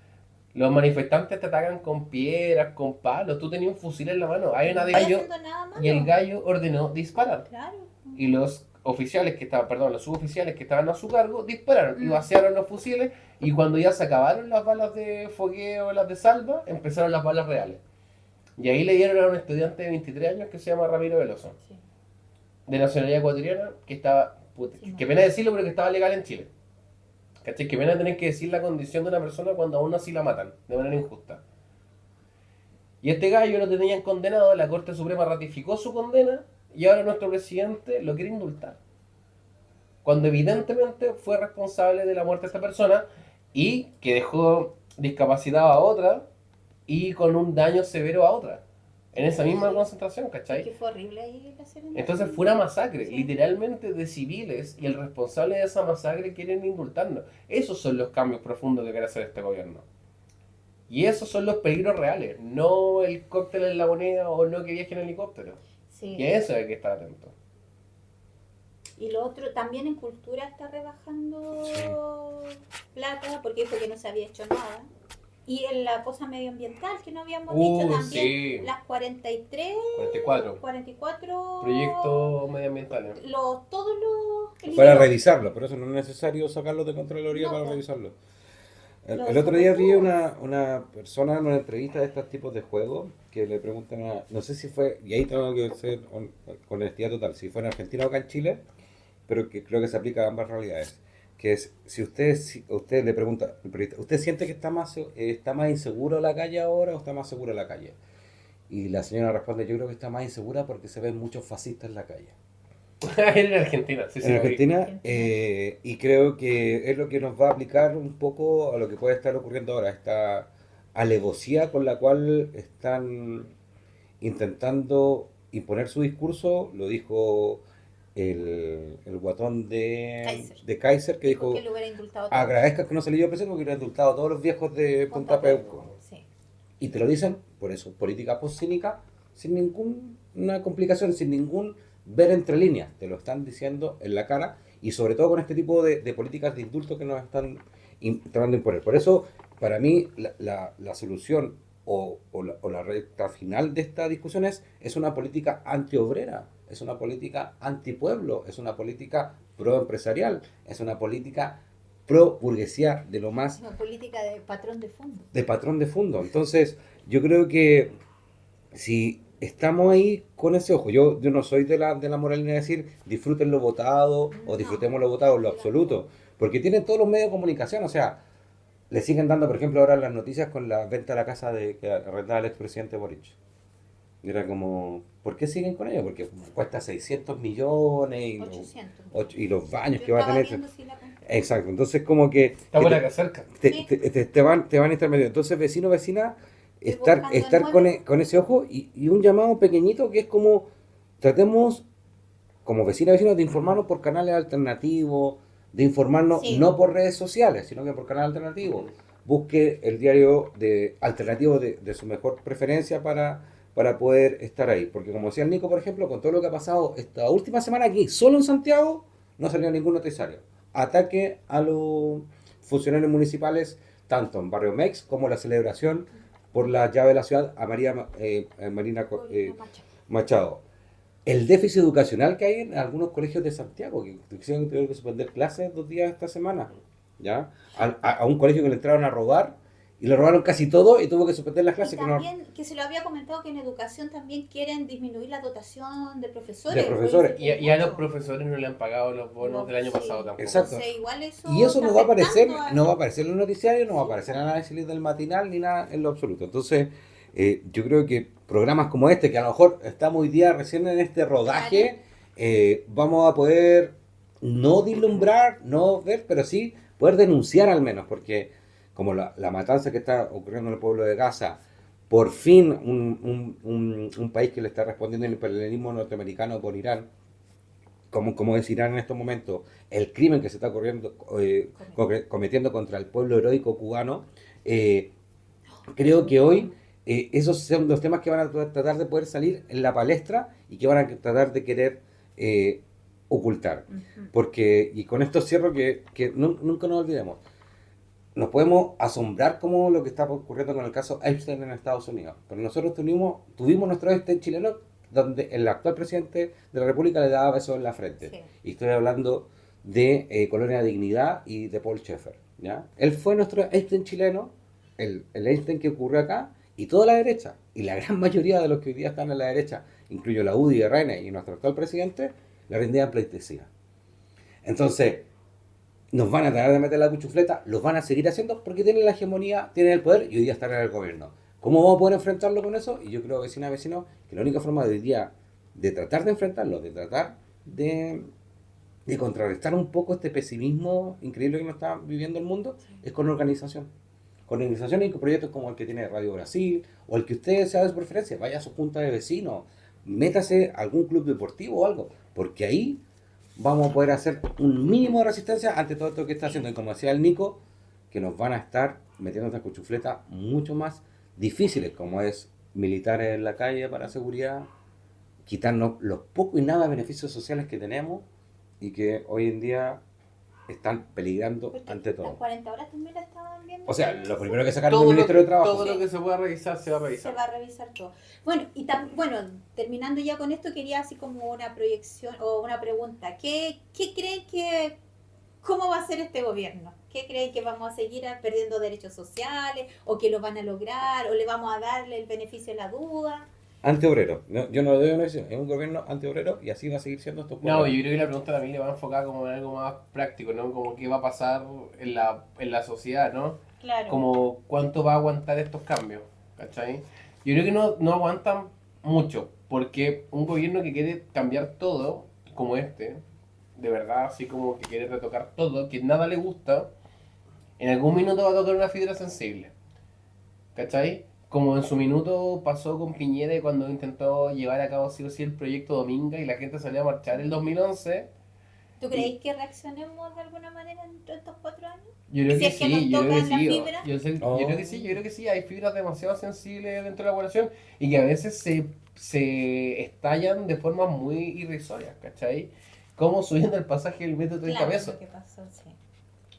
los manifestantes te atacan con piedras, con palos, tú tenías un fusil en la mano, hay una de No estoy gallo, haciendo nada malo. y el gallo ordenó disparar. Claro. Y los oficiales que estaban, perdón, los suboficiales que estaban a su cargo dispararon y vaciaron los fusiles, y cuando ya se acabaron las balas de fogueo, las de salva, empezaron las balas reales. Y ahí le dieron a un estudiante de 23 años que se llama Ramiro Veloso, Sí. de nacionalidad ecuatoriana, que estaba, puta, Sí, qué pena decirlo, pero que estaba legal en Chile. ¿Cachai? Qué pena tener que decir la condición de una persona cuando aún así la matan, de manera injusta. Y este gallo lo tenían condenado, la Corte Suprema ratificó su condena, y ahora nuestro presidente lo quiere indultar. Cuando evidentemente fue responsable de la muerte de esta persona, y que dejó discapacitado a otra, y con un daño severo a otra. En esa misma concentración, Que ¿cachai? fue horrible ahí la Serena. Entonces fue una masacre, Sí. literalmente de civiles, y el responsable de esa masacre quieren indultarnos. Esos son los cambios profundos que quiere hacer este gobierno. Y esos son los peligros reales, no el cóctel en la moneda o no que viaje en helicóptero. Sí. Y a eso hay que estar atento. Y lo otro, también en cultura está rebajando plata, porque dijo que no se había hecho nada. Y en la cosa medioambiental, que no habíamos dicho también, Sí. las 43, 44. 44 Proyectos medioambientales. todos los... Para eliminó. revisarlo, pero eso no es necesario sacarlo de Contraloría No, para po. revisarlo. Los El otro día vi soportudos. una persona en una entrevista de estos tipos de juegos que le preguntan no sé si fue, y ahí tengo que ser con honestidad total, si fue en Argentina o acá en Chile, pero que creo que se aplica a ambas realidades. Que es, si usted le pregunta, el periodista, ¿usted siente que está más inseguro la calle ahora o está más segura la calle? Y la señora responde, yo creo que está más insegura porque se ven muchos fascistas en la calle. En Argentina, sí, sí. En lo vi. Argentina, y creo que es lo que nos va a aplicar un poco a lo que puede estar ocurriendo ahora, esta alevosía con la cual están intentando imponer su discurso, lo dijo el guatón de Kaiser, que dijo, Porque lo hubiera indultado todo. agradezca que no se le dio preso porque hubiera indultado a todos los viejos de Punta Peuco. Sí. Y te lo dicen, por eso, política post-cínica, sin ninguna complicación, sin ningún ver entre líneas. Te lo están diciendo en la cara y sobre todo con este tipo de políticas de indulto que nos están tratando de imponer. Por eso, para mí, la solución o la recta final de esta discusión es una política antiobrera, es una política antipueblo, es una política pro-empresarial, es una política pro-burguesía de lo más Es una política de patrón de fondo. de patrón de fondo. Entonces, yo creo que si estamos ahí con ese ojo, yo no soy de la moralidad de decir disfruten lo votado o disfrutemos lo votado en lo absoluto, porque tienen todos los medios de comunicación, o sea, le siguen dando, por ejemplo, ahora las noticias con la venta de la casa que arrendaba el expresidente Boric. Y era como, ¿por qué siguen con ello? Porque cuesta 600 millones y 800. y los baños Yo que va a estaba tener. viendo si la compré. Exacto, entonces como que Está buena acá cerca. Sí. te van intermediando. Entonces, vecino, vecina, Estoy buscando estar inmuebles. con ese ojo y un llamado pequeñito que es como, tratemos, como vecinos, de informarnos por canales alternativos, de informarnos Sí. no por redes sociales, sino que por canales alternativos. Busque el diario alternativo de su mejor preferencia para poder estar ahí. Porque como decía el Nico, por ejemplo, con todo lo que ha pasado esta última semana aquí, solo en Santiago, no salió ningún noticiario. Ataque a los funcionarios municipales, tanto en Barrio Mex como la celebración por la llave de la ciudad a Marina Machado. El déficit educacional que hay en algunos colegios de Santiago, que tuvieron que suspender clases 2 días esta semana, ¿ya? A un colegio que le entraron a robar y le robaron casi todo y tuvo que suspender las clases. Y también, que se lo había comentado, que en educación también quieren disminuir la dotación de profesores. De profesores. Porque Y a los mucho. profesores no le han pagado los bonos del año Sí. pasado tampoco. Exacto. Entonces, igual eso Y eso está no va a aparecer, afectando no va a aparecer en los noticiarios, no va a aparecer en el análisis del matinal ni nada en lo absoluto. Entonces, yo creo que programas como este, que a lo mejor estamos hoy día recién en este rodaje, vamos a poder no vislumbrar, no ver, pero sí poder denunciar al menos, porque como la matanza que está ocurriendo en el pueblo de Gaza, por fin un país que le está respondiendo al imperialismo norteamericano por Irán, como es Irán en estos momentos, el crimen que se está cometiendo contra el pueblo heroico cubano, creo que hoy esos son los temas que van a tratar de poder salir en la palestra y que van a tratar de querer ocultar. Ujú. Porque, y con esto cierro que nunca nos olvidemos, nos podemos asombrar como lo que está ocurriendo con el caso Epstein en Estados Unidos. Pero nosotros tuvimos nuestro Epstein chileno donde el actual presidente de la República le daba besos en la frente. Sí. Y estoy hablando de Colonia Dignidad y de Paul Schaeffer. ¿Ya? Él fue nuestro Epstein chileno, el Epstein que ocurrió acá, y toda la derecha, y la gran mayoría de los que hoy día están en la derecha, incluyo la UDI, RN y nuestro actual presidente, le rendían pleitesía. Entonces, nos van a tratar de meter la cuchufleta, los van a seguir haciendo porque tienen la hegemonía, tienen el poder y hoy día están en el gobierno. ¿Cómo vamos a poder enfrentarlo con eso? Y yo creo, vecinas y vecinos, que la única forma de hoy día de tratar de enfrentarlo, de tratar de contrarrestar un poco este pesimismo increíble que nos está viviendo el mundo, es con organización. Con organizaciones y con proyectos como el que tiene Radio Brasil o el que usted sea de su preferencia, vaya a su junta de vecinos, métase a algún club deportivo o algo, porque ahí vamos a poder hacer un mínimo de resistencia ante todo esto que está haciendo. Y como decía el Nico, que nos van a estar metiendo esta cuchufleta mucho más difíciles, como es militares en la calle para seguridad, quitarnos los pocos y nada beneficios sociales que tenemos y que hoy en día están peligrando Porque ante las todo. 40 horas también la estaban viendo. O sea, lo primero que sacaron Todo del lo, Ministerio de Trabajo. todo lo que se pueda revisar se va a Se revisar. va a revisar todo. Bueno, y bueno, terminando ya con esto, quería así como una proyección o una pregunta. ¿Qué creen que, cómo va a ser este gobierno? ¿Qué creen que vamos a seguir perdiendo derechos sociales? ¿O que lo van a lograr? ¿O le vamos a darle el beneficio de la duda? Antiobrero. No, yo no lo doy una decisión. Es un gobierno antiobrero y así va a seguir siendo estos No, pueblos. yo creo que la pregunta también le va a enfocar como en algo más práctico, ¿no? Como qué va a pasar en la sociedad, ¿no? Claro. Como cuánto va a aguantar estos cambios, ¿cachai? Yo creo que no aguantan mucho, porque un gobierno que quiere cambiar todo, como este, de verdad, así como que quiere retocar todo, que nada le gusta, en algún minuto va a tocar una fibra sensible, ¿cachai? Como en su minuto pasó con Piñera cuando intentó llevar a cabo sí o sí el proyecto Dominga y la gente salió a marchar el 2011. ¿Tú creéis que reaccionemos de alguna manera entre estos 4 años? Yo creo Si que es que sí, nos yo creo que tocan la sí. fibra. Yo creo que sí, yo creo que sí. Hay fibras demasiado sensibles dentro de la población y que a veces se estallan de forma muy irrisorias, ¿cachai? Como subiendo el pasaje del metro 30 Claro, pesos. lo que pasó, sí.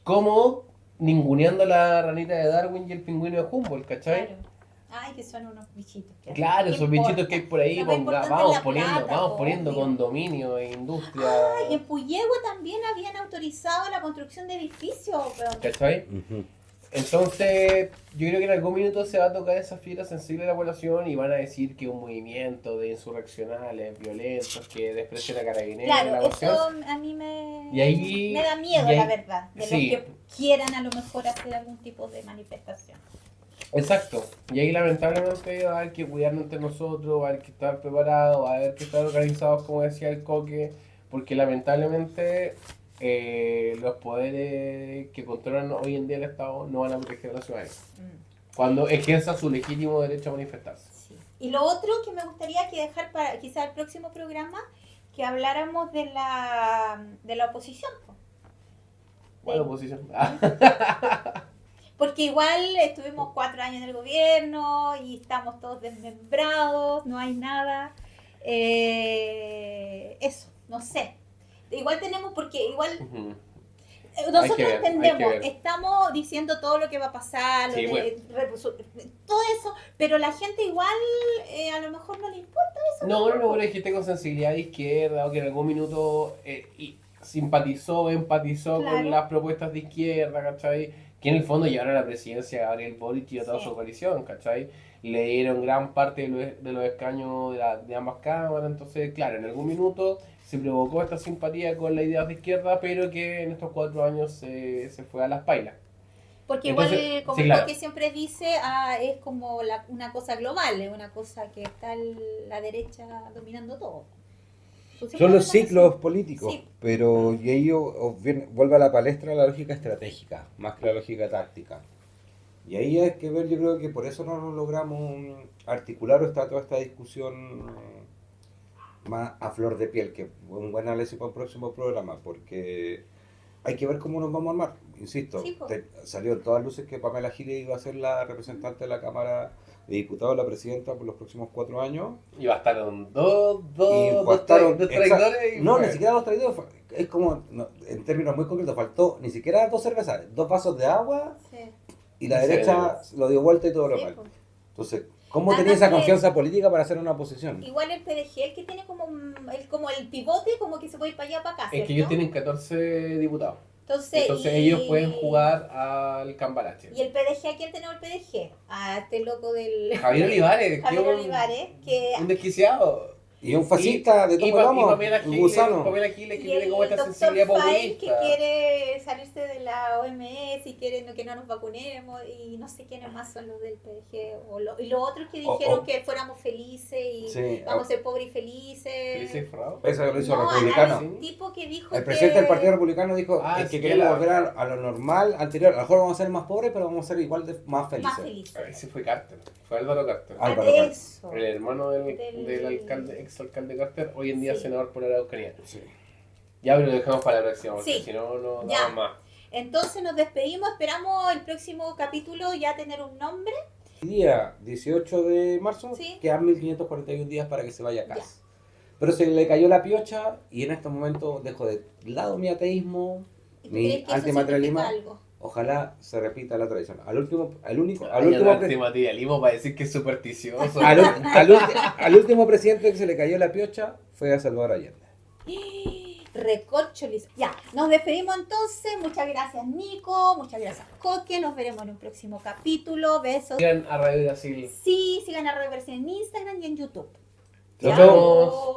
Como ninguneando a la ranita de Darwin y el pingüino de Humboldt, ¿cachai? Claro. Ay, que son unos bichitos. Claro, ¿Qué esos importa? bichitos que hay por ahí, Lo más importante es la plata, vamos poniendo obvio. condominio e industria, Ay, en Puyehue también habían autorizado la construcción de edificios. Pero... ¿cachai? Ujú. Entonces, yo creo que en algún minuto se va a tocar esa fibra sensible de la población y van a decir que un movimiento de insurreccionales violentos que desprecian a carabineros, la Claro, cuestión. eso a mí me, Y ahí- me da miedo, y ahí- la verdad, de sí. los que quieran a lo mejor hacer algún tipo de manifestación. Exacto. Y ahí lamentablemente va a haber que cuidarnos entre nosotros, va a haber que estar preparados, va a haber que estar organizados, como decía el Coque, porque lamentablemente los poderes que controlan hoy en día el Estado no van a proteger a la ciudadanía cuando ejerza su legítimo derecho a manifestarse. Sí. Y lo otro que me gustaría que dejar para quizá el próximo programa, que habláramos de la oposición. Po. Bueno, oposición. Porque igual estuvimos 4 años en el gobierno y estamos todos desmembrados, no hay nada. Eso, no sé. Igual tenemos, porque igual Ujú. nosotros Hay que entendemos, ver. estamos diciendo todo lo que va a pasar, Sí, todo eso, pero la gente igual a lo mejor no le importa eso. No, pero hay gente con sensibilidad de izquierda o que en algún minuto simpatizó, empatizó Claro. con las propuestas de izquierda, ¿cachai? Que en el fondo llevaron a la presidencia a Gabriel Boric y a toda Sí. su coalición, ¿cachai? Le dieron gran parte de los escaños de ambas cámaras, entonces, claro, en algún minuto se provocó esta simpatía con la idea de izquierda, pero que en estos 4 años se fue a las pailas. Porque Entonces, igual, como sí, claro. que siempre dice, es como una cosa global, es una cosa que está la derecha dominando todo. Pues siempre Son los lo ven así. ciclos políticos, Sí. pero y ahí vuelve a la palestra la lógica estratégica, más que la lógica táctica. Y ahí hay que ver, yo creo que por eso no lo logramos articular o está toda esta discusión más a flor de piel, que un buen análisis para el próximo programa, porque hay que ver cómo nos vamos a armar. insisto, Sí, po. salió en todas luces que Pamela Giles iba a ser la representante de la Cámara de Diputados, la presidenta por los próximos 4 años. Y bastaron Y dos bastaron- traidores. Y No, fue. ni siquiera 2 traidores. Es como, no, en términos muy concretos, faltó ni siquiera 2 cervezas, 2 vasos de agua Sí. y la Sí. derecha lo dio vuelta y todo lo Sí, mal. po. Entonces, ¿cómo Además tenía esa que- confianza política para hacer una oposición? Igual el PDG, el que tiene como, como el pivote, como que se puede ir para allá, para acá, Es ¿cierto? que ellos tienen 14 diputados. Entonces Ellos pueden jugar al cambalache. ¿Y el PDG? ¿A quién tenemos el PDG? A este loco del Javier Olivares, Javier que Olivares, que un desquiciado. Y un fascista de y todo el Pamela un Giles, gusano. Pamela Giles que y tiene el como esta doctor sensibilidad Fine, que populista. quiere salirse de la OMS y quiere que no nos vacunemos y no sé quiénes más son los del PDG y los otros que dijeron que fuéramos felices y Sí, vamos a ser pobres y felices. Felices forrados. Eso lo hizo No, republicano. al tipo que dijo El presidente del que- Partido Republicano dijo es que sí, queremos la- volver a lo normal anterior. A lo mejor vamos a ser más pobres, pero vamos a ser igual de más felices. más felices. Ese fue Carter, fue Álvaro Carter. Ah, Ah, Álvaro de Carter. eso. El hermano del Del- alcalde, ex alcalde Carter, hoy en día Sí. senador por la Araucanía. Sí. Ya, pero lo dejamos para la próxima, porque Sí. si no, no Ya. damos más. Entonces nos despedimos, esperamos el próximo capítulo ya tener un nombre. El día 18 de marzo Sí. quedan 1541 días para que se vaya a casa. Pero se le cayó la piocha y en este momento dejo de lado mi ateísmo, ¿Y tú mi crees que eso antimaterialismo. significa algo? Ojalá se repita la tradición. Al último Antimaterialismo para decir que es supersticioso. al último presidente que se le cayó la piocha fue a Salvador Allende. Recorcholis. Ya, nos despedimos entonces. Muchas gracias, Nico. Muchas gracias, Coque. Nos veremos en un próximo capítulo. Besos. Sigan a Radio Brasil. Sí, sigan a Reverse en Instagram y en YouTube. Nos Ya. vemos.